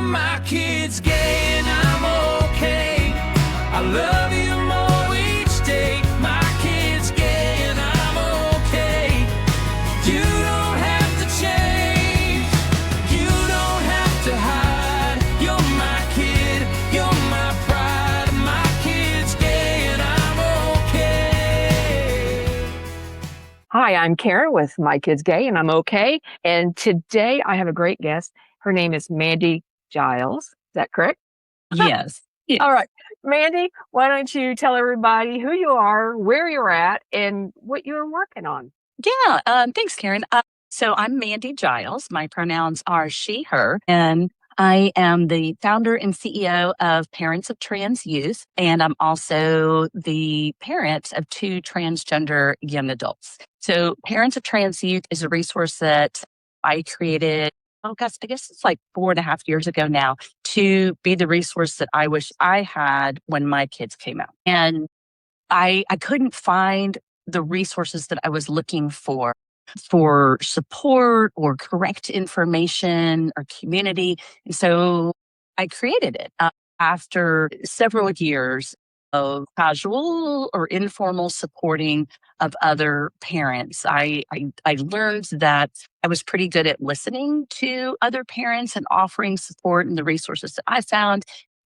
my kid's gay and I'm okay. I love you more each day. My kid's gay and I'm okay. You don't have to change. You don't have to hide. You're my kid. You're my pride. My kid's gay and I'm okay. Hi, I'm Karen with My Kids Gay and I'm okay. And today I have a great guest. Her name is Mandy Giles. Is that correct? Yes. All right. Mandy, why don't you tell everybody who you are, where you're at, and what you're working on? Yeah. Thanks, Karen. So I'm Mandy Giles. My pronouns are she, her, and I am the founder and CEO of Parents of Trans Youth, and I'm also the parent of 2 transgender young adults. So Parents of Trans Youth is a resource that I created, oh gosh, I guess it's like 4.5 years ago now, to be the resource that I wish I had when my kids came out. And I couldn't find the resources that I was looking for support or correct information or community. And so I created it after several years of casual or informal supporting of other parents. I learned that I was pretty good at listening to other parents and offering support and the resources that I found.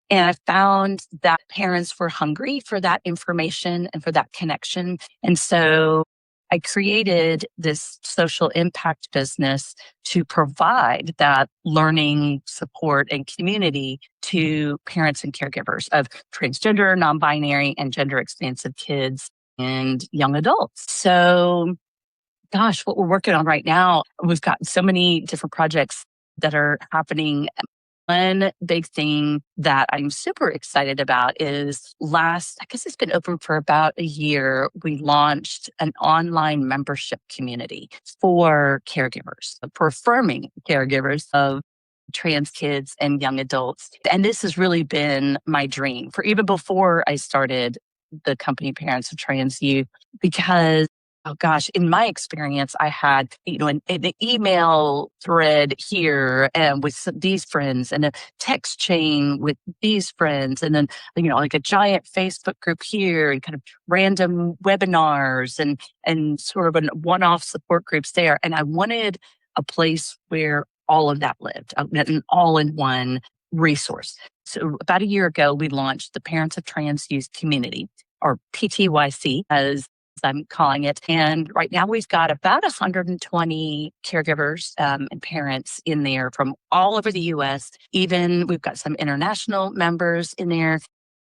And I found that parents were hungry for that information and for that connection. And so I created this social impact business to provide that learning, support, and community to parents and caregivers of transgender, non-binary, and gender expansive kids and young adults. So, gosh, what we're working on right now, we've got so many different projects that are happening. One big thing that I'm super excited about is I guess it's been open for about a year, we launched an online membership community for caregivers, for affirming caregivers of trans kids and young adults. And this has really been my dream for even before I started the company Parents of Trans Youth, because oh gosh, in my experience, I had, an email thread here and with these friends and a text chain with these friends. And then, like a giant Facebook group here and kind of random webinars and sort of one-off support groups there. And I wanted a place where all of that lived, an all-in-one resource. So about a year ago, we launched the Parents of Trans Youth Community, or PTYC, as I'm calling it. And right now we've got about 120 caregivers and parents in there from all over the US. Even we've got some international members in there.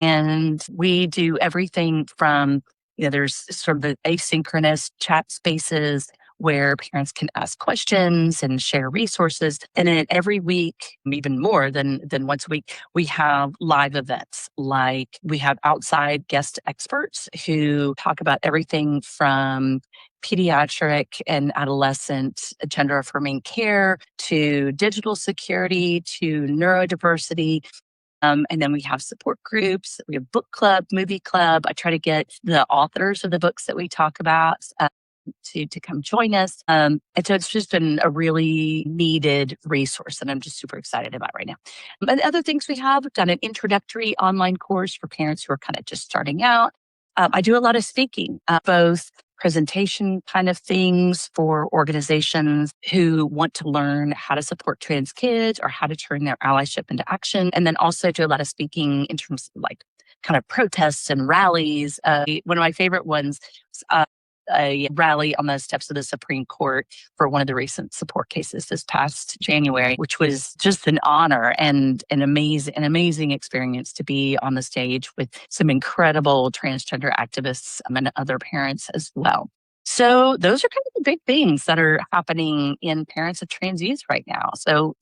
And we do everything from, there's sort of the asynchronous chat spaces where parents can ask questions and share resources. And then every week, even more than once a week, we have live events. Like we have outside guest experts who talk about everything from pediatric and adolescent gender-affirming care to digital security to neurodiversity. And then we have support groups. We have book club, movie club. I try to get the authors of the books that we talk about to come join us. And so it's just been a really needed resource that I'm just super excited about right now. And other things we've done an introductory online course for parents who are kind of just starting out. I do a lot of speaking, both presentation kind of things for organizations who want to learn how to support trans kids or how to turn their allyship into action. And then also do a lot of speaking in terms of like kind of protests and rallies. One of my favorite ones, a rally on the steps of the Supreme Court for one of the recent support cases this past January, which was just an honor and an amazing experience to be on the stage with some incredible transgender activists and other parents as well. So those are kind of the big things that are happening in Parents of Trans Youth right now. So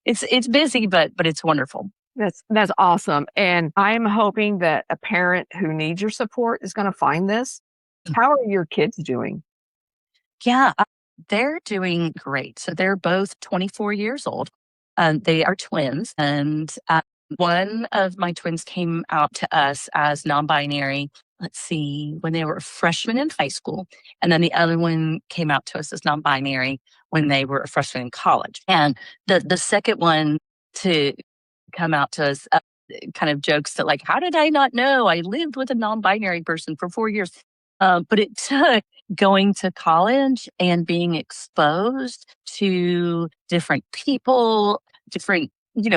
it's busy, but it's wonderful. That's awesome. And I'm hoping that a parent who needs your support is going to find this. How are your kids doing? Yeah, they're doing great. So they're both 24 years old. They are twins. And one of my twins came out to us as non-binary, when they were freshmen in high school. And then the other one came out to us as non-binary when they were a freshman in college. And the second one to come out to us, kind of jokes that like, how did I not know? I lived with a non-binary person for 4 years. But it took going to college and being exposed to different people, different,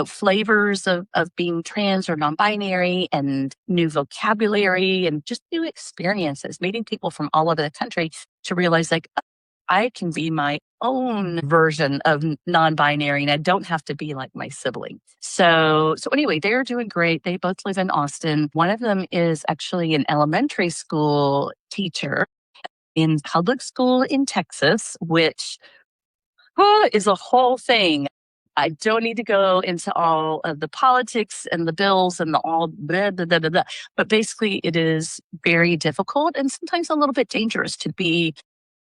flavors of being trans or non-binary, and new vocabulary and just new experiences, meeting people from all over the country to realize like, I can be my own version of non-binary and I don't have to be like my sibling. So anyway, they're doing great. They both live in Austin. One of them is actually an elementary school teacher in public school in Texas, which is a whole thing. I don't need to go into all of the politics and the bills and the all blah, blah, blah, blah, blah. But basically it is very difficult and sometimes a little bit dangerous to be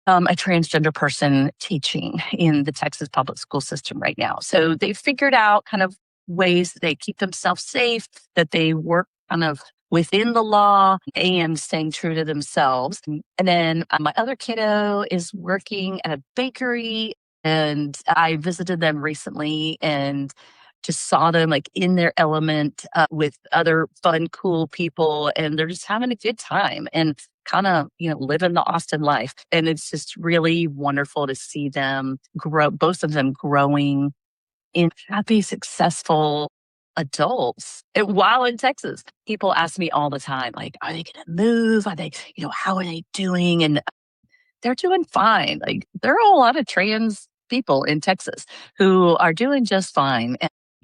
a transgender person teaching in the Texas public school system right now. So they've figured out kind of ways that they keep themselves safe, that they work kind of within the law and staying true to themselves. And then my other kiddo is working at a bakery, and I visited them recently and just saw them like in their element with other fun, cool people, and they're just having a good time and kind of, living the Austin life. And it's just really wonderful to see them grow, both of them growing in happy, successful adults while in Texas. People ask me all the time, like, are they going to move? Are they, how are they doing? And they're doing fine. Like, there are a lot of trans people in Texas who are doing just fine.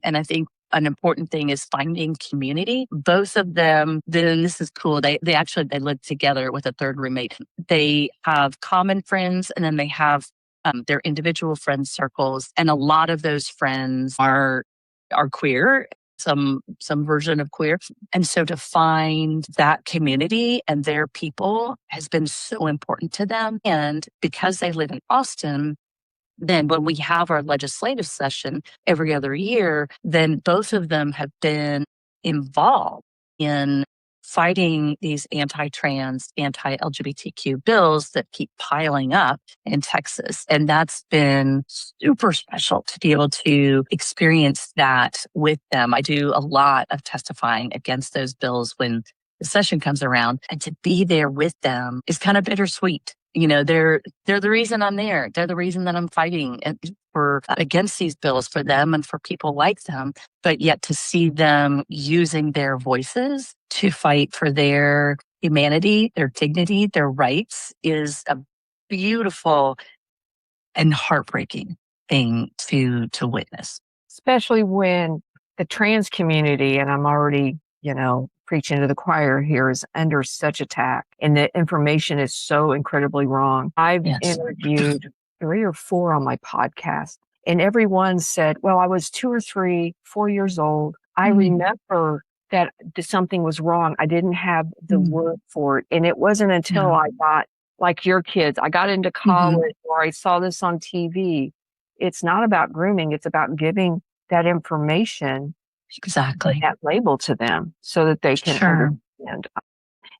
And I think an important thing is finding community. Both of them, then this is cool. They live together with a third roommate. They have common friends, and then they have their individual friend circles. And a lot of those friends are queer, some version of queer. And so to find that community and their people has been so important to them. And because they live in Austin, then when we have our legislative session every other year, then both of them have been involved in fighting these anti-trans, anti-LGBTQ bills that keep piling up in Texas. And that's been super special to be able to experience that with them. I do a lot of testifying against those bills when the session comes around, and to be there with them is kind of bittersweet. They're the reason I'm there. They're the reason that I'm fighting against these bills for them and for people like them. But yet to see them using their voices to fight for their humanity, their dignity, their rights is a beautiful and heartbreaking thing to witness. Especially when the trans community, and I'm already, preaching to the choir here, is under such attack, and the information is so incredibly wrong. I've interviewed 3 or 4 on my podcast, and everyone said, well, I was 2 or 3, 4 years old. I remember that something was wrong. I didn't have the word for it. And it wasn't until I got, like your kids, I got into college or I saw this on TV. It's not about grooming. It's about giving that information, exactly, that label to them so that they can understand.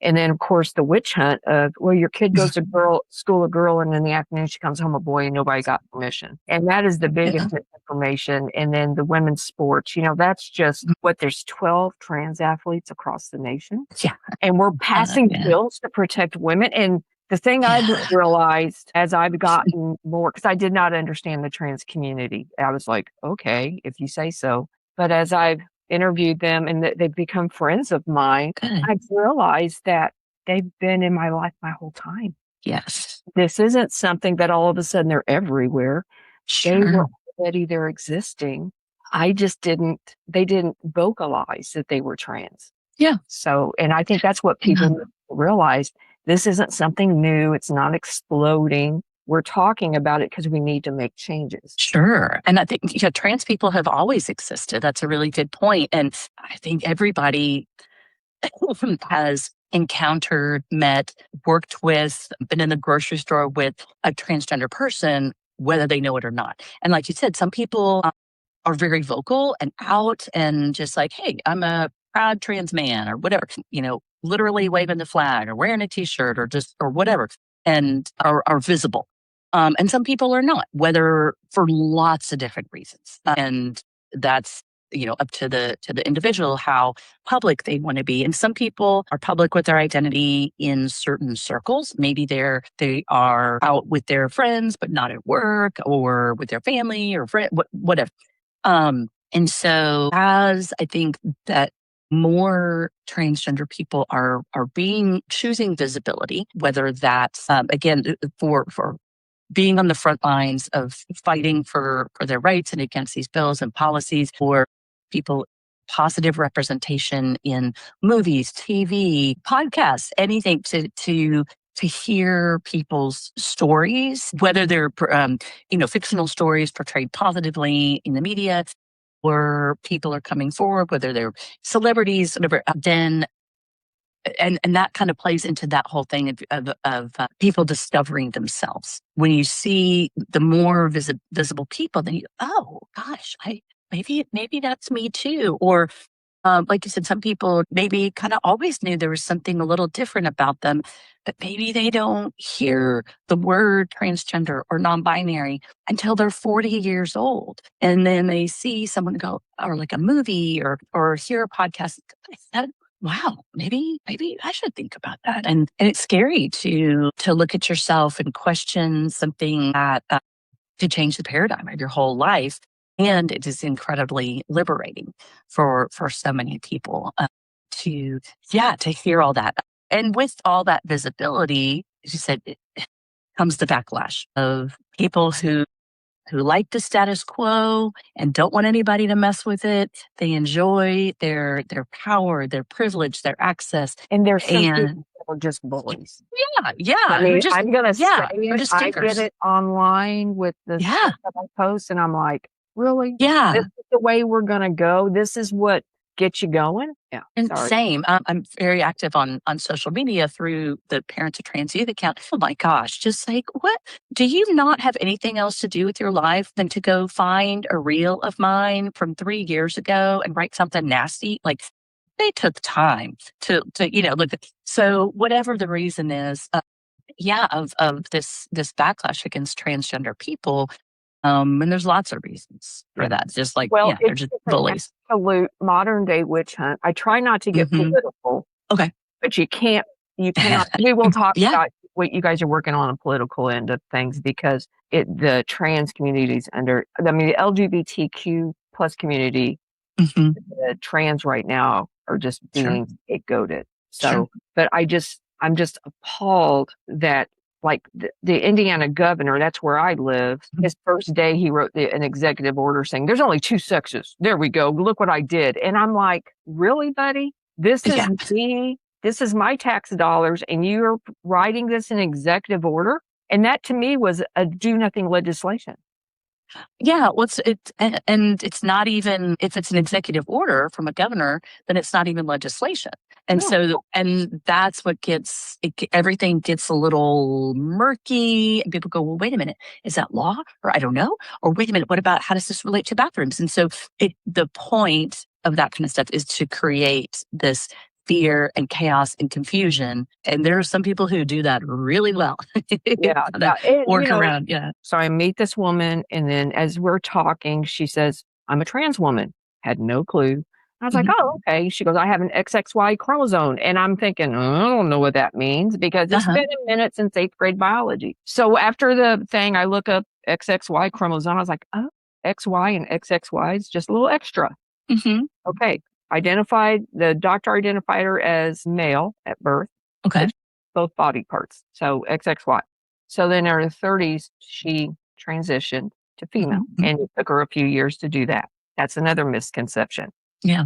And then, of course, the witch hunt of, well, your kid goes to school a girl, and in the afternoon she comes home a boy, and nobody got permission. And that is the biggest misinformation. And then the women's sports, that's just what, there's 12 trans athletes across the nation. Yeah. And we're passing bills to protect women. And the thing I've realized as I've gotten more, because I did not understand the trans community, I was like, okay, if you say so. But as I've interviewed them and they've become friends of mine, I've realized that they've been in my life my whole time. Yes. This isn't something that all of a sudden they're everywhere. They were already there existing. They didn't vocalize that they were trans. Yeah. So, and I think that's what people realize. This isn't something new. It's not exploding. We're talking about it because we need to make changes. Sure. And I think trans people have always existed. That's a really good point. And I think everybody has encountered, met, worked with, been in the grocery store with a transgender person, whether they know it or not. And like you said, some people are very vocal and out and just like, hey, I'm a proud trans man or whatever, literally waving the flag or wearing a t-shirt or whatever, and are visible. And some people are not, whether for lots of different reasons. And that's up to the individual how public they want to be. And some people are public with their identity in certain circles. Maybe they are out with their friends, but not at work, or with their family or friend, whatever. And so as I think that more transgender people are choosing visibility, whether that's again for being on the front lines of fighting for their rights and against these bills and policies, for people, positive representation in movies, TV, podcasts, anything to hear people's stories, whether they're fictional stories portrayed positively in the media, or people are coming forward, whether they're celebrities, whatever. Then and that kind of plays into that whole thing of people discovering themselves. When you see the more visible people, then oh gosh, maybe that's me too. Or like you said, some people maybe kind of always knew there was something a little different about them, but maybe they don't hear the word transgender or non-binary until they're 40 years old. And then they see someone go, or like a movie or hear a podcast. Wow, maybe I should think about that. And it's scary to look at yourself and question something that to change the paradigm of your whole life. And it is incredibly liberating for so many people to hear all that. And with all that visibility, as you said, it comes the backlash of people who like the status quo and don't want anybody to mess with it. They enjoy their power, their privilege, their access. And there's some people that are just bullies. Yeah. I mean, I'm going to say just I get it online with the stuff that I post, and I'm like, really? Yeah. This is the way we're going to go? This is what gets you going? Yeah. And same. I'm very active on social media through the Parents of Trans Youth account. Oh my gosh, just like, what? Do you not have anything else to do with your life than to go find a reel of mine from 3 years ago and write something nasty? Like, they took time to look at. So whatever the reason is, of this backlash against transgender people. And there's lots of reasons for that. Just like, they're just bullies. Absolute modern day witch hunt. I try not to get political. Okay. But you cannot. We will talk about what you guys are working on the political end of things, because the trans communities the LGBTQ plus community, the trans right now are just being scapegoated. So, but I'm just appalled that, like, the Indiana governor, that's where I live, his first day he wrote an executive order saying, there's only 2 sexes. There we go. Look what I did. And I'm like, really, buddy? This is me. This is my tax dollars, and you're writing this in executive order? And that to me was a do nothing legislation. Yeah, it's not even, if it's an executive order from a governor, then it's not even legislation. And and that's what everything gets a little murky. And people go, well, wait a minute, is that law? Or I don't know. Or wait a minute, what about, how does this relate to bathrooms? And so the point of that kind of stuff is to create this fear and chaos and confusion. And there are some people who do that really well. Work around. Yeah. So I meet this woman, and then as we're talking, she says, I'm a trans woman. Had no clue. I was like, oh, okay. She goes, I have an XXY chromosome. And I'm thinking, I don't know what that means, because it's been a minute since 8th grade biology. So after the thing, I look up XXY chromosome. I was like, oh, XY and XXY is just a little extra. Okay. The doctor identified her as male at birth. Okay. Both body parts. So XXY. So then in her 30s, she transitioned to female, and it took her a few years to do that. That's another misconception. Yeah.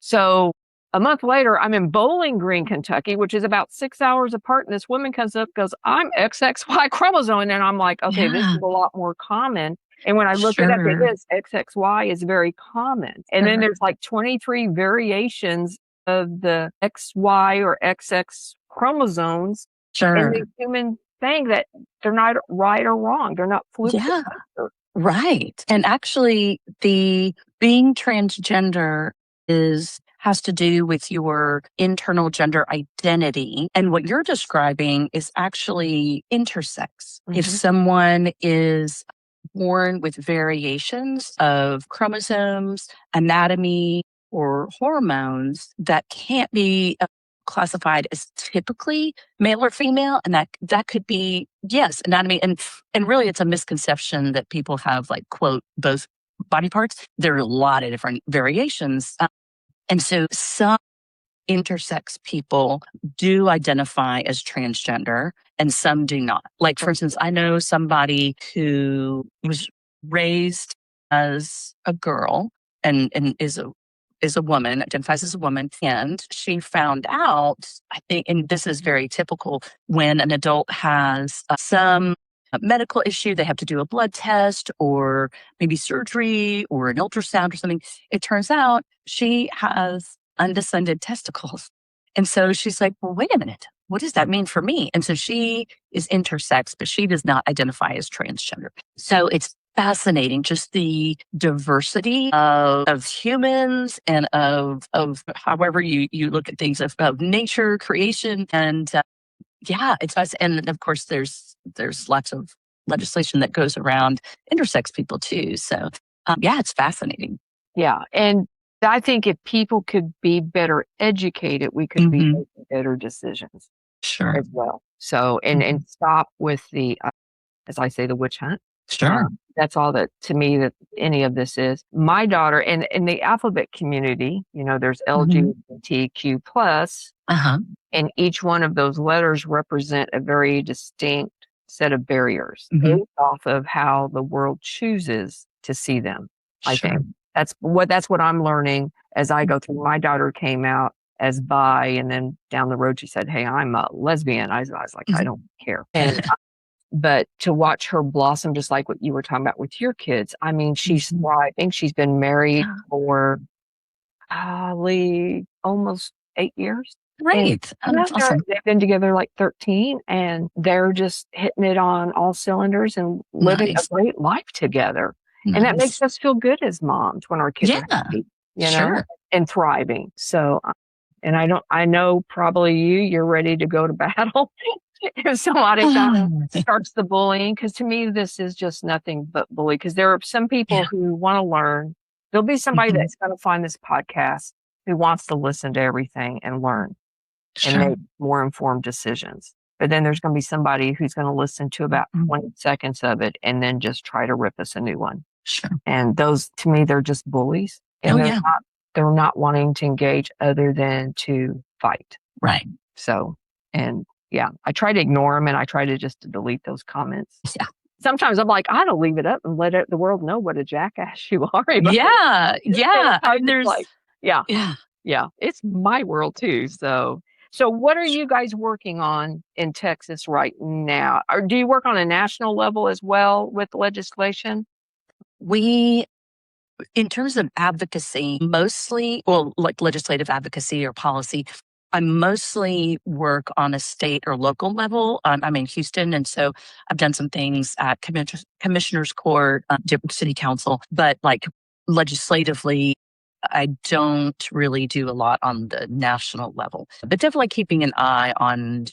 So a month later, I'm in Bowling Green, Kentucky, which is about 6 hours apart. And this woman comes up, goes, I'm XXY chromosome. And I'm like, okay, this is a lot more common. And when I look it up, it is XXY is very common. And then there's like 23 variations of the XY or XX chromosomes in the human thing, that they're not right or wrong. They're not fluke. Yeah. Right. And actually, the being transgender has to do with your internal gender identity. And what you're describing is actually intersex. If someone is born with variations of chromosomes, anatomy, or hormones that can't be classified as typically male or female, and that could be, yes, anatomy, and really it's a misconception that people have, like, quote, both body parts. There are a lot of different variations, and so some intersex people do identify as transgender and some do not. Like, for instance, I know somebody who was raised as a girl and is a woman, identifies as a woman, and she found out, I think, and this is very typical, when an adult has some medical issue, they have to do a blood test or maybe surgery or an ultrasound or something. It turns out she has undescended testicles. And so she's like, well, wait a minute. What does that mean for me? And so she is intersex, but she does not identify as transgender. So it's fascinating, just the diversity of humans and of however you look at things, of nature, creation. And yeah, it's us. And of course, there's lots of legislation that goes around intersex people too. So yeah, it's fascinating. Yeah. And I think if people could be better educated, we could be making better decisions Sure. as well. So, and stop with the, as I say, the witch hunt. Sure. That's all that, to me, that any of this is. My daughter, and in the alphabet community, there's LGBTQ plus, and each one of those letters represent a very distinct set of barriers based off of how the world chooses to see them. I think that's what I'm learning as I go through. My daughter came out as bi, and then down the road she said, "Hey, I'm a lesbian." I was like, I don't care. And but to watch her blossom, just like what you were talking about with your kids, I mean, she's thriving. She's been married for almost 8 years. Great. That's awesome. They've been together like 13, and they're just hitting it on all cylinders and living a great life together. And that makes us feel good as moms when our kids are happy, and thriving. So, and I know probably you're ready to go to battle if somebody kind of starts the bullying, because to me, this is just nothing but bully. Because there are some people who want to learn. There'll be somebody that's going to find this podcast who wants to listen to everything and learn and make more informed decisions. But then there's going to be somebody who's going to listen to about 20 seconds of it and then just try to rip us a new one. And those, to me, they're just bullies. And they're not wanting to engage other than to fight. Right. So, and yeah, I try to ignore them, and I try to just delete those comments. Yeah. Sometimes I'm like, I don't leave it up and let the world know what a jackass you are. Yeah. Yeah. There's like, yeah. It's my world too. So what are you guys working on in Texas right now? Or do you work on a national level as well with legislation? We, in terms of advocacy, mostly, well, like legislative advocacy or policy, I mostly work on a state or local level. I'm in Houston, and so I've done some things at Commissioner's Court, different city council, but like legislatively, I don't really do a lot on the national level, but definitely keeping an eye on,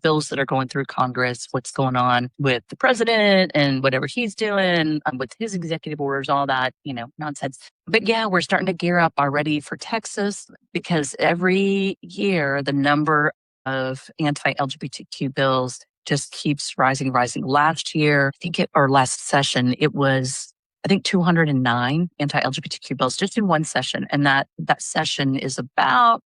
bills that are going through Congress, what's going on with the president and whatever he's doing with his executive orders, all that, nonsense. But yeah, we're starting to gear up already for Texas, because every year the number of anti-LGBTQ bills just keeps rising. Last year, or last session, it was, I think, 209 anti-LGBTQ bills just in one session. And that session is about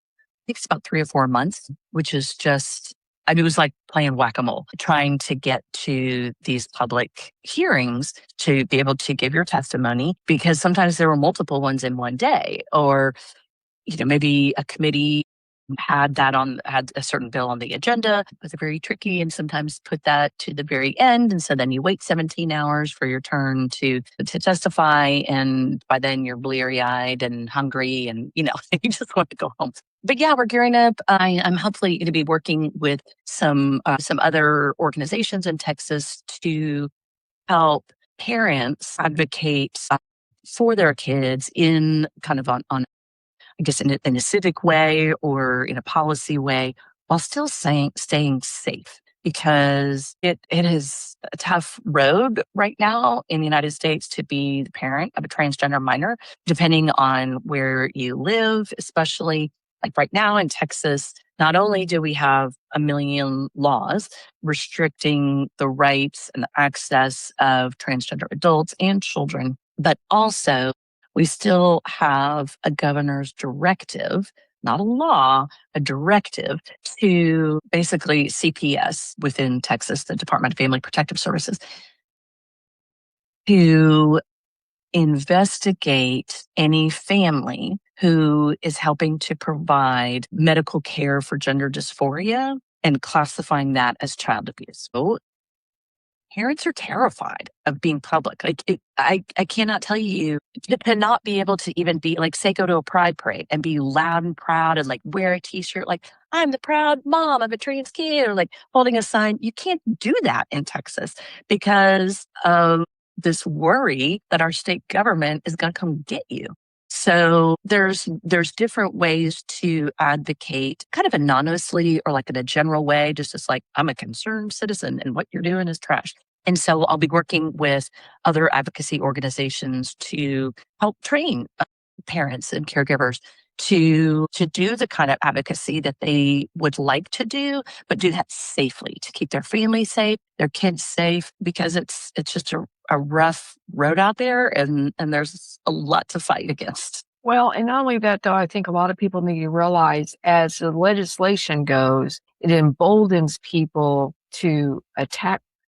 3 or 4 months, which is just, it was like playing whack-a-mole, trying to get to these public hearings to be able to give your testimony, because sometimes there were multiple ones in one day, or, maybe a committee had a certain bill on the agenda. It was very tricky, and sometimes put that to the very end. And so then you wait 17 hours for your turn to testify. And by then you're bleary eyed and hungry, and, you just want to go home. But yeah, we're gearing up. I'm hopefully going to be working with some other organizations in Texas to help parents advocate for their kids in kind of on I guess in a civic way or in a policy way, while still staying safe. because it is a tough road right now in the United States to be the parent of a transgender minor, depending on where you live, especially like right now in Texas. Not only do we have a million laws restricting the rights and the access of transgender adults and children, but also we still have a governor's directive, not a law, a directive to basically CPS within Texas, the Department of Family Protective Services, to investigate any family who is helping to provide medical care for gender dysphoria and classifying that as child abuse. So parents are terrified of being public. I cannot tell you to not be able to even be like, say, go to a pride parade and be loud and proud and like wear a t-shirt like, I'm the proud mom of a trans kid, or like holding a sign. You can't do that in Texas because of this worry that our state government is going to come get you. So there's different ways to advocate kind of anonymously or like in a general way, just as like, I'm a concerned citizen and what you're doing is trash. And so I'll be working with other advocacy organizations to help train parents and caregivers to do the kind of advocacy that they would like to do, but do that safely to keep their family safe, their kids safe, because it's just a rough road out there, and there's a lot to fight against. Well, and not only that, though, I think a lot of people need to realize as the legislation goes, it emboldens people to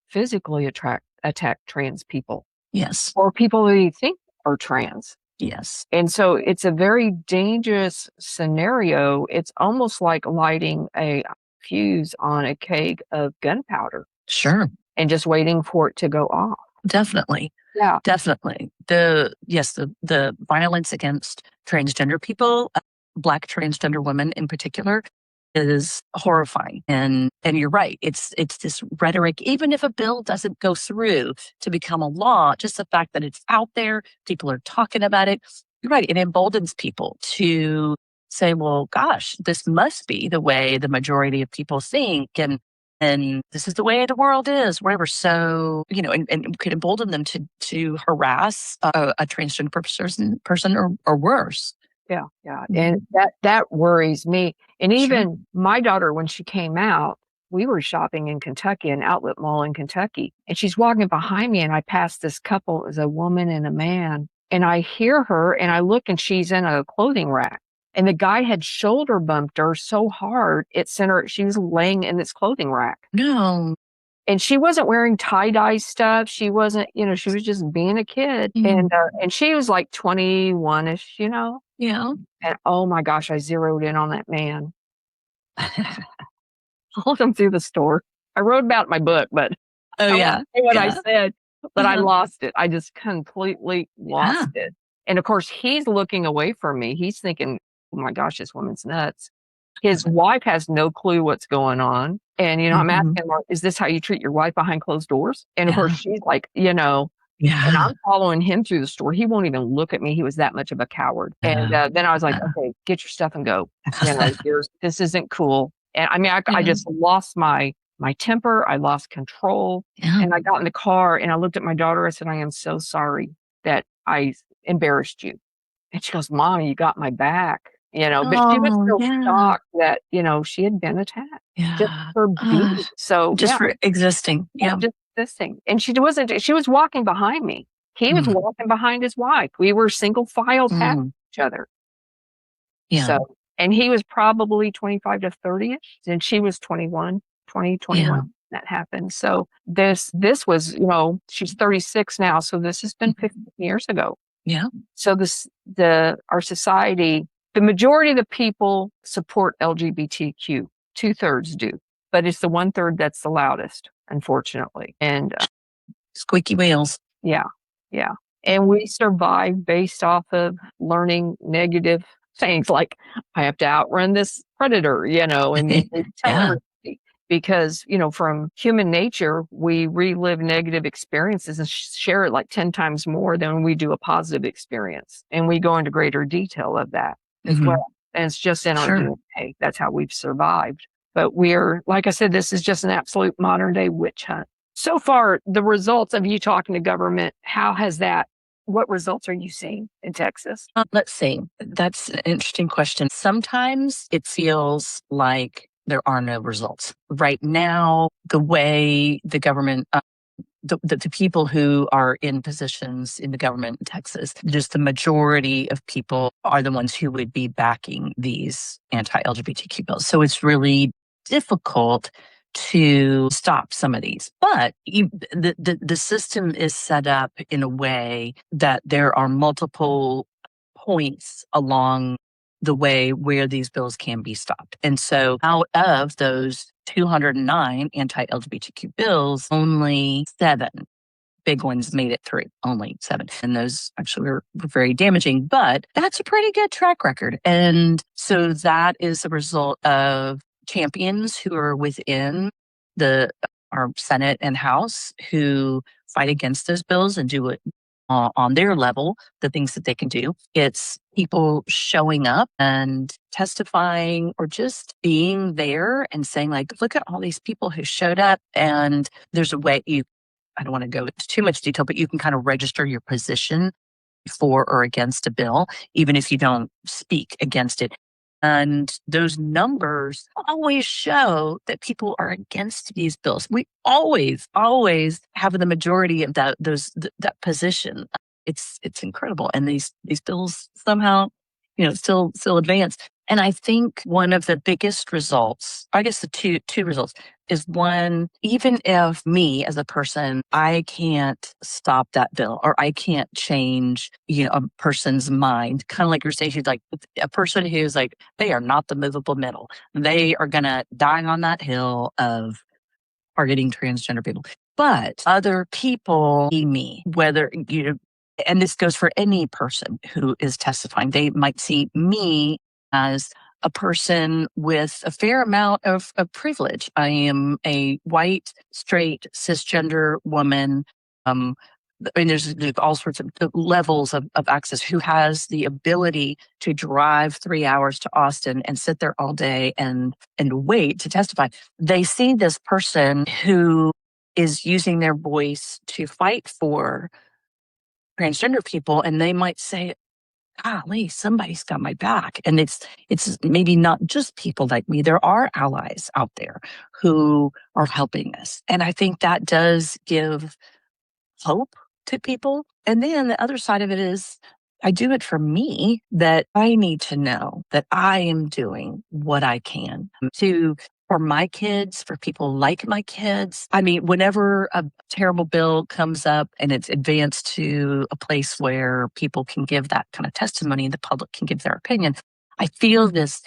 physically attack trans people. Yes. Or people they think are trans. Yes. And so it's a very dangerous scenario. It's almost like lighting a fuse on a keg of gunpowder. Sure. And just waiting for it to go off. Definitely. Yeah. Definitely. The violence against transgender people, Black transgender women in particular, is horrifying. And you're right. It's this rhetoric, even if a bill doesn't go through to become a law, just the fact that it's out there, people are talking about it. You're right. It emboldens people to say, well, gosh, this must be the way the majority of people think. And this is the way the world is, whatever. So, and could embolden them to harass a transgender person or worse. Yeah. Yeah. And that worries me. And even my daughter, when she came out, we were shopping in Kentucky, an outlet mall in Kentucky, and she's walking behind me and I passed this couple, it was a woman and a man, and I hear her and I look and she's in a clothing rack. And the guy had shoulder bumped her so hard, it sent her, she was laying in this clothing rack. No. And she wasn't wearing tie-dye stuff. She wasn't, she was just being a kid. And she was like 21-ish, Yeah. And oh my gosh, I zeroed in on that man. Followed him through the store. I wrote about it in my book, but I won't say what I said, but I lost it. I just completely lost it. And of course, he's looking away from me. He's thinking, oh my gosh, this woman's nuts. His wife has no clue what's going on. And, I'm asking her, is this how you treat your wife behind closed doors? And of course, she's like, and I'm following him through the store. He won't even look at me. He was that much of a coward. And then I was like, okay, get your stuff and go. This isn't cool. And I mean, I just lost my temper. I lost control. And I got in the car and I looked at my daughter. I said, I am so sorry that I embarrassed you. And she goes, Mommy, you got my back. But she was still shocked that, she had been attacked. Just for being. So just for existing. Yeah. Just existing. And she was walking behind me. He was walking behind his wife. We were single file passing each other. Yeah. So, and he was probably 25 to 30-ish. And she was 21. That happened. So this was, she's 36 now. So this has been 15 years ago. Yeah. So our society, the majority of the people support LGBTQ. 2/3 do, but it's the 1/3 that's the loudest, unfortunately. And squeaky wheels. Yeah. Yeah. And we survive based off of learning negative things like I have to outrun this predator, and because, from human nature, we relive negative experiences and share it like 10 times more than we do a positive experience. And we go into greater detail of that as well. And it's just in our DNA. That's how we've survived. But like I said, this is just an absolute modern day witch hunt. So far, the results of you talking to government, what results are you seeing in Texas? Let's see. That's an interesting question. Sometimes it feels like there are no results. Right now, the way the government, the people who are in positions in the government in Texas, just the majority of people are the ones who would be backing these anti-LGBTQ bills. So it's really difficult to stop some of these. But the system is set up in a way that there are multiple points along the way where these bills can be stopped. And so out of those 209 anti-LGBTQ bills, only 7 big ones made it through, only 7. And those actually were very damaging, but that's a pretty good track record. And so that is a result of champions who are within our Senate and House who fight against those bills and do it on their level, the things that they can do. It's people showing up and testifying or just being there and saying, like, look at all these people who showed up. And there's a way I don't want to go into too much detail, but you can kind of register your position for or against a bill, even if you don't speak against it. And those numbers always show that people are against these bills. We always have the majority of that position. It's incredible. And these bills somehow, still advance. And I think one of the biggest results, I guess the two results, is one, even if me as a person, I can't stop that bill or I can't change, a person's mind. Kind of like you're saying, she's like a person who's like, they are not the movable middle. They are going to die on that hill of targeting transgender people. But other people see me, whether, and this goes for any person who is testifying, they might see me as a person with a fair amount of privilege. I am a white, straight, cisgender woman. There's all sorts of levels of access, who has the ability to drive 3 hours to Austin and sit there all day and wait to testify. They see this person who is using their voice to fight for transgender people, and they might say, golly, somebody's got my back. And it's maybe not just people like me. There are allies out there who are helping us. And I think that does give hope to people. And then the other side of it is, I do it for me, that I need to know that I am doing what I can for my kids, for people like my kids. I mean, whenever a terrible bill comes up and it's advanced to a place where people can give that kind of testimony and the public can give their opinion, I feel this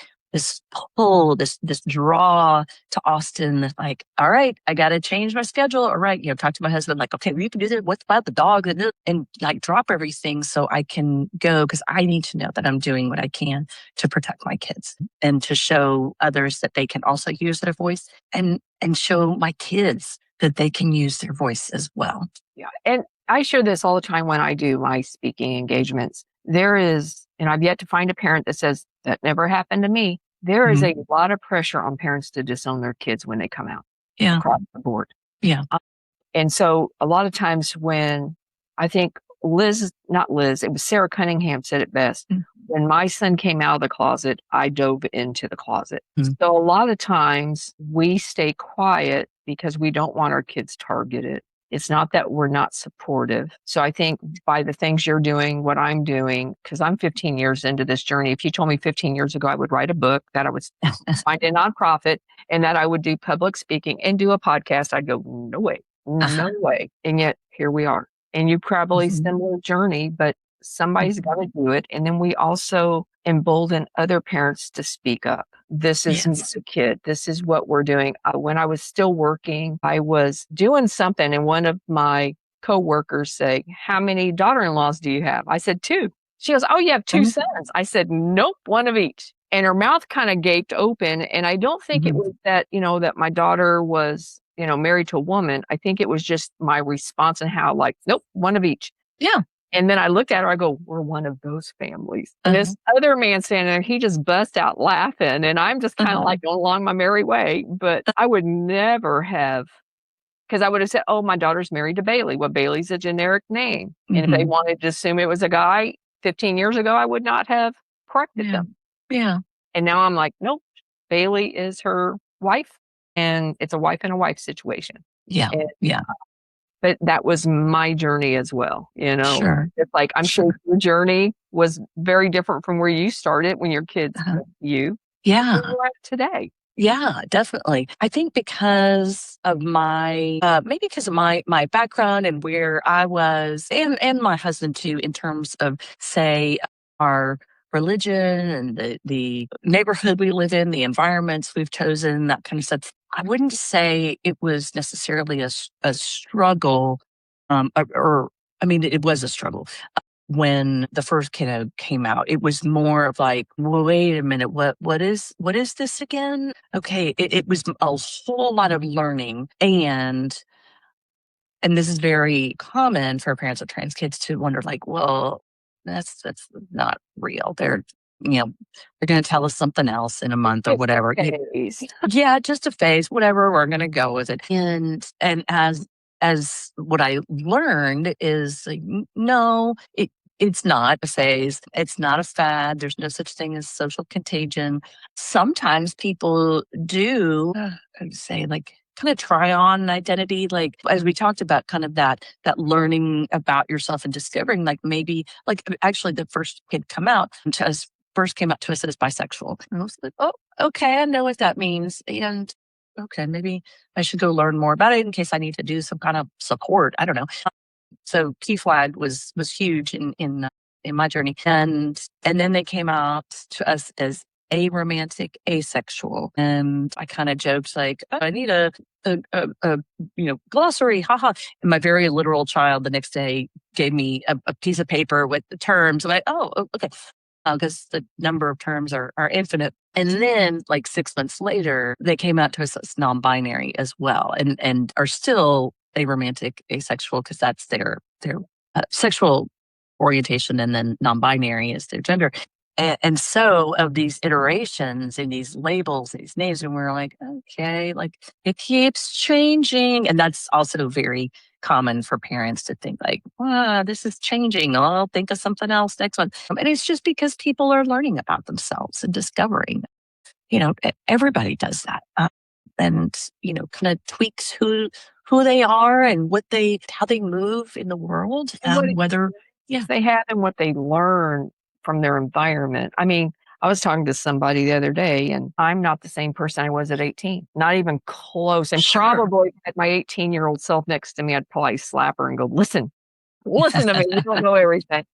pull, this draw to Austin, like, all right, I got to change my schedule. All right, talk to my husband, like, okay, we can do this. What about the dog? And like drop everything so I can go, because I need to know that I'm doing what I can to protect my kids and to show others that they can also use their voice, and show my kids that they can use their voice as well. Yeah. And I share this all the time when I do my speaking engagements. There is, and I've yet to find a parent that says that never happened to me. There is a lot of pressure on parents to disown their kids when they come out. Yeah. Across the board. Yeah. And so a lot of times when I think it was Sarah Cunningham said it best. When my son came out of the closet, I dove into the closet. So a lot of times we stay quiet because we don't want our kids targeted. It's not that we're not supportive. So I think by the things you're doing, what I'm doing, because I'm 15 years into this journey. If you told me 15 years ago I would write a book, that I would find a nonprofit, and that I would do public speaking and do a podcast, I'd go, no way, no way. And yet here we are. And you probably similar journey, but somebody's got to do it. And then we also embolden other parents to speak up. This is a kid. This is what we're doing. When I was still working, I was doing something, and one of my coworkers said, how many daughter-in-laws do you have? I said, 2. She goes, oh, you have 2 sons. I said, nope, 1 of each. And her mouth kind of gaped open. And I don't think it was that, that my daughter was, married to a woman. I think it was just my response and how, like, nope, 1 of each. Yeah. And then I looked at her, I go, we're one of those families. And Uh-huh. this other man standing there, he just bust out laughing. And I'm just kind of Uh-huh. like going along my merry way. But I would never have, because I would have said, oh, my daughter's married to Bailey. Well, Bailey's a generic name. And if they Mhm. wanted to assume it was a guy 15 years ago, I would not have corrected Yeah. them. Yeah. And now I'm like, nope, Bailey is her wife. And it's a wife and a wife situation. Yeah. And Yeah. but that was my journey as well, you know? Sure. It's like, I'm sure Sure. your journey was very different from where you started when your kids Uh-huh. met you, where Yeah. you're at today. Yeah, definitely. I think because of my maybe because of my background and where I was and my husband too, in terms of, say, our religion and the neighborhood we live in, the environments we've chosen, that kind of stuff. I wouldn't say it was necessarily a struggle, or I mean, it was a struggle when the first kiddo came out. It was more of like, well, wait a minute, what is this again? Okay, it was a whole lot of learning, and this is very common for parents of trans kids to wonder, like, well, that's not real. They're going to tell us something else in a month or It's a whatever. phase. Yeah, just a phase, whatever. We're going to go with it. And as what I learned is, like, no, it's not a phase. It's not a fad. There's no such thing as social contagion. Sometimes people do, I'd say, like, kind of try on an identity, like as we talked about, kind of that learning about yourself and discovering, like, maybe, like, actually the first kid come out to us first came out to us as bisexual. And I was like, oh, okay, I know what that means. And okay, maybe I should go learn more about it in case I need to do some kind of support. I don't know. So PFLAG was huge in my journey, and then they came out to us as aromantic, asexual, and I kind of joked, like, oh, I need a glossary, haha. And my very literal child the next day gave me a piece of paper with the terms. I'm like, oh, okay, because the number of terms are infinite. And then, like 6 months later, they came out to us as non-binary as well, and are still aromantic, asexual, because that's their sexual orientation, and then non-binary is their gender. And so, of these iterations and these labels, these names, and we're like, okay, like, it keeps changing, and that's also very common for parents to think, like, this is changing. I'll think of something else next one. And it's just because people are learning about themselves and discovering. Everybody does that, and kind of tweaks who they are and how they move in the world. And what Whether, yeah, experiences they have and what they learn from their environment. I mean, I was talking to somebody the other day, and I'm not the same person I was at 18, not even close. And sure, probably at my 18-year-old self next to me, I'd probably slap her and go, listen to me. You don't know everything.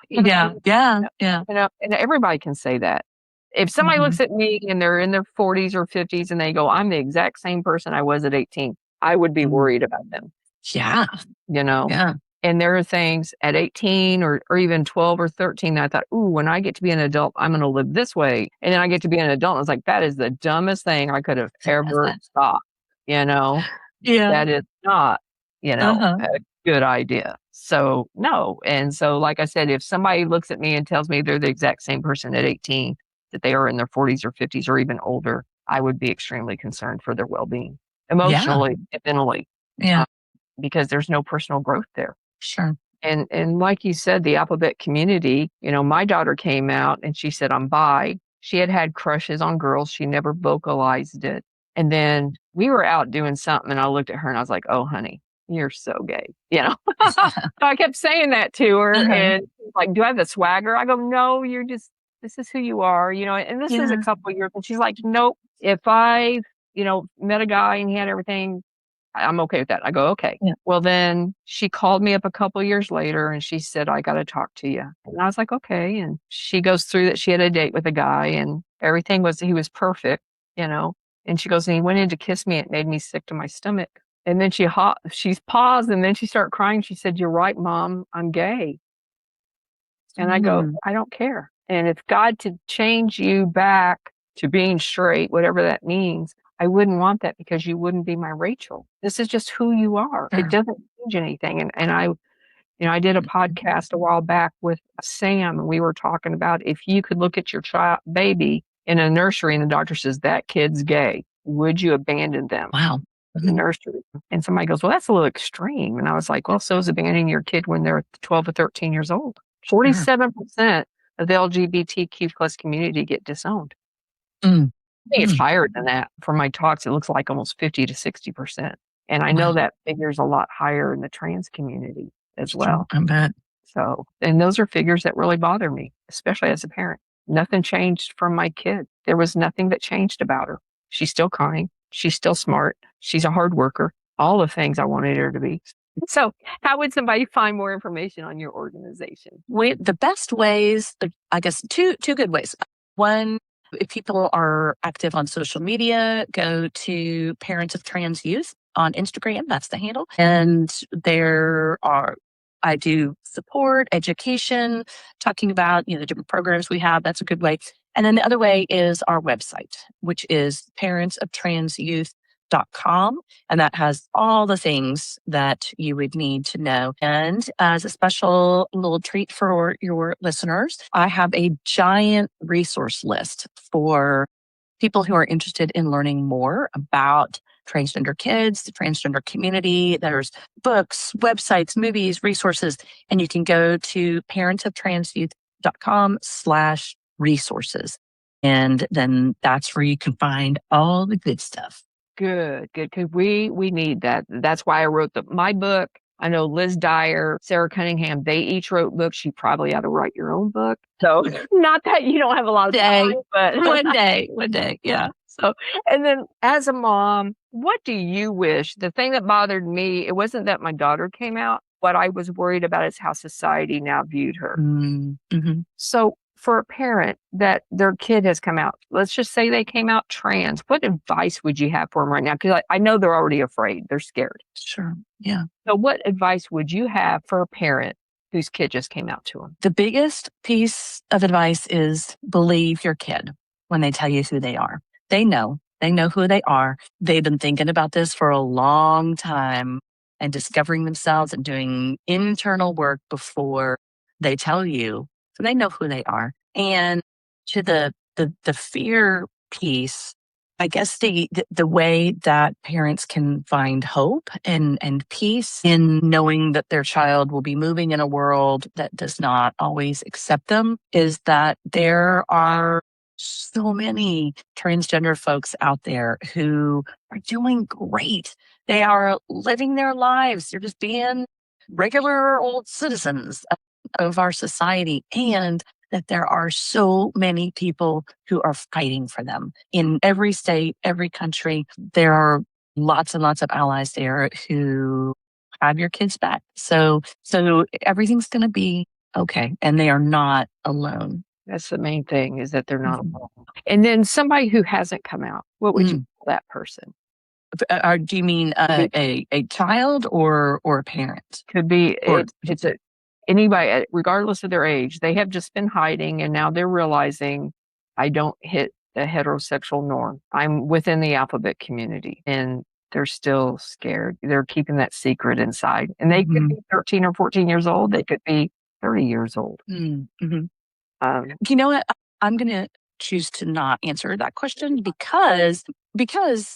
yeah, yeah, yeah. And everybody can say that. If somebody Mhm. looks at me and they're in their 40s or 50s and they go, I'm the exact same person I was at 18, I would be Mm. worried about them, Yeah, you know? yeah. And there are things at 18 or even 12 or 13 that I thought, ooh, when I get to be an adult, I'm going to live this way. And then I get to be an adult. And I was like, that is the dumbest thing I could have ever thought, you know? Yeah. That is not, Uh-huh. a good idea. So no. And so, like I said, if somebody looks at me and tells me they're the exact same person at 18, that they are in their 40s or 50s or even older, I would be extremely concerned for their well-being, Yeah, emotionally and mentally, yeah, because there's no personal growth there. sure. And like you said, the alphabet community, my daughter came out and she said, I'm bi. She had had crushes on girls. She never vocalized it. And then we were out doing something and I looked at her and I was like, oh, honey, you're so gay. So I kept saying that to her Uh-huh. and she's like, do I have the swagger? I go, no, this is who you are, and this is a Yeah. couple of years. And she's like, nope, if I, met a guy and he had everything, I'm okay with that. I go, okay. Yeah. Well, then she called me up a couple years later and she said, I got to talk to you. And I was like, okay. And she goes through that she had a date with a guy and he was perfect, you know. And she goes, and he went in to kiss me. It made me sick to my stomach. And then she's paused and then she started crying. She said, you're right, Mom, I'm gay. And I go, Mm. I don't care. And if God to change you back to being straight, whatever that means, I wouldn't want that because you wouldn't be my Rachel. This is just who you are. It Sure. doesn't change anything. And I I did a podcast a while back with Sam, and we were talking about if you could look at your baby in a nursery and the doctor says that kid's gay, would you abandon them? Wow. In the nursery? And somebody goes, well, that's a little extreme. And I was like, well, so is abandoning your kid when they're 12 or 13 years old. 47% of the LGBTQ plus community get disowned. Mm. I think it's higher than that. From my talks, it looks like almost 50 to 60%. And I know that figure's a lot higher in the trans community as well. I bet. So, and those are figures that really bother me, especially as a parent. Nothing changed from my kid. There was nothing that changed about her. She's still kind. She's still smart. She's a hard worker. All the things I wanted her to be. So how would somebody find more information on your organization? The best ways, I guess, two good ways. One, if people are active on social media, go to Parents of Trans Youth on Instagram. That's the handle. And I do support, education, talking about, the different programs we have. That's a good way. And then the other way is our website, which is parentsoftransYouth.com. And that has all the things that you would need to know. And as a special little treat for your listeners, I have a giant resource list for people who are interested in learning more about transgender kids, the transgender community. There's books, websites, movies, resources, and you can go to parentsoftransYouth.com/resources. And then that's where you can find all the good stuff. Good. Because we need that. That's why I wrote my book. I know Liz Dyer, Sarah Cunningham, they each wrote books. You probably ought to write your own book. So not that you don't have a lot of time, but one day. Yeah. So, and then as a mom, what do you wish? The thing that bothered me, it wasn't that my daughter came out. What I was worried about is how society now viewed her. Mm-hmm. So for a parent that their kid has come out, let's just say they came out trans, what advice would you have for them right now? Because I know they're already afraid. They're scared. Sure. Yeah. So what advice would you have for a parent whose kid just came out to them? The biggest piece of advice is believe your kid when they tell you who they are. They know who they are. They've been thinking about this for a long time and discovering themselves and doing internal work before they tell you. So they know who they are. And to the fear piece, I guess the way that parents can find hope and peace in knowing that their child will be moving in a world that does not always accept them is that there are so many transgender folks out there who are doing great. They are living their lives. They're just being regular old citizens of our society, and that there are so many people who are fighting for them in every state, every country. There are lots and lots of allies there who have your kids back. So everything's going to be okay, and they are not alone. That's the main thing, is that they're not alone. And then somebody who hasn't come out, what would you call that person? Do you mean a child or a parent? Could be, it's anybody, regardless of their age. They have just been hiding, and now they're realizing I don't hit the heterosexual norm. I'm within the alphabet community, and they're still scared. They're keeping that secret inside. And they could be 13 or 14 years old. They could be 30 years old. Mm-hmm. You know what? I'm going to choose to not answer that question because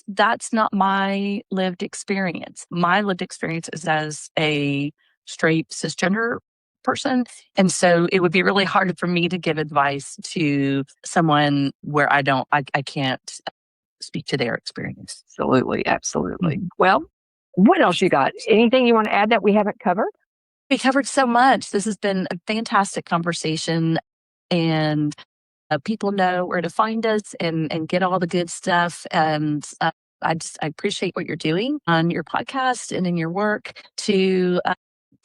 that's not my lived experience. My lived experience is as a straight cisgender person. And so it would be really hard for me to give advice to someone where I can't speak to their experience. Absolutely. Well, what else you got? Anything you want to add that we haven't covered? We covered so much. This has been a fantastic conversation, and people know where to find us and get all the good stuff. And I appreciate what you're doing on your podcast and in your work to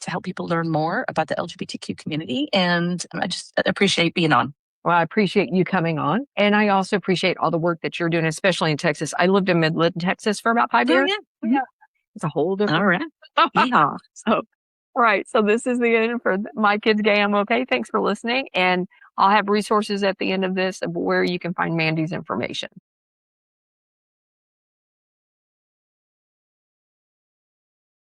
help people learn more about the LGBTQ community. And I just appreciate being on. Well, I appreciate you coming on. And I also appreciate all the work that you're doing, especially in Texas. I lived in Midland, Texas for about 5 years. Yeah. It's a whole different. All right. Yeah. So, all right. So this is the end for My Kids Gay, I'm Okay. Thanks for listening. And I'll have resources at the end of this of where you can find Mandy's information.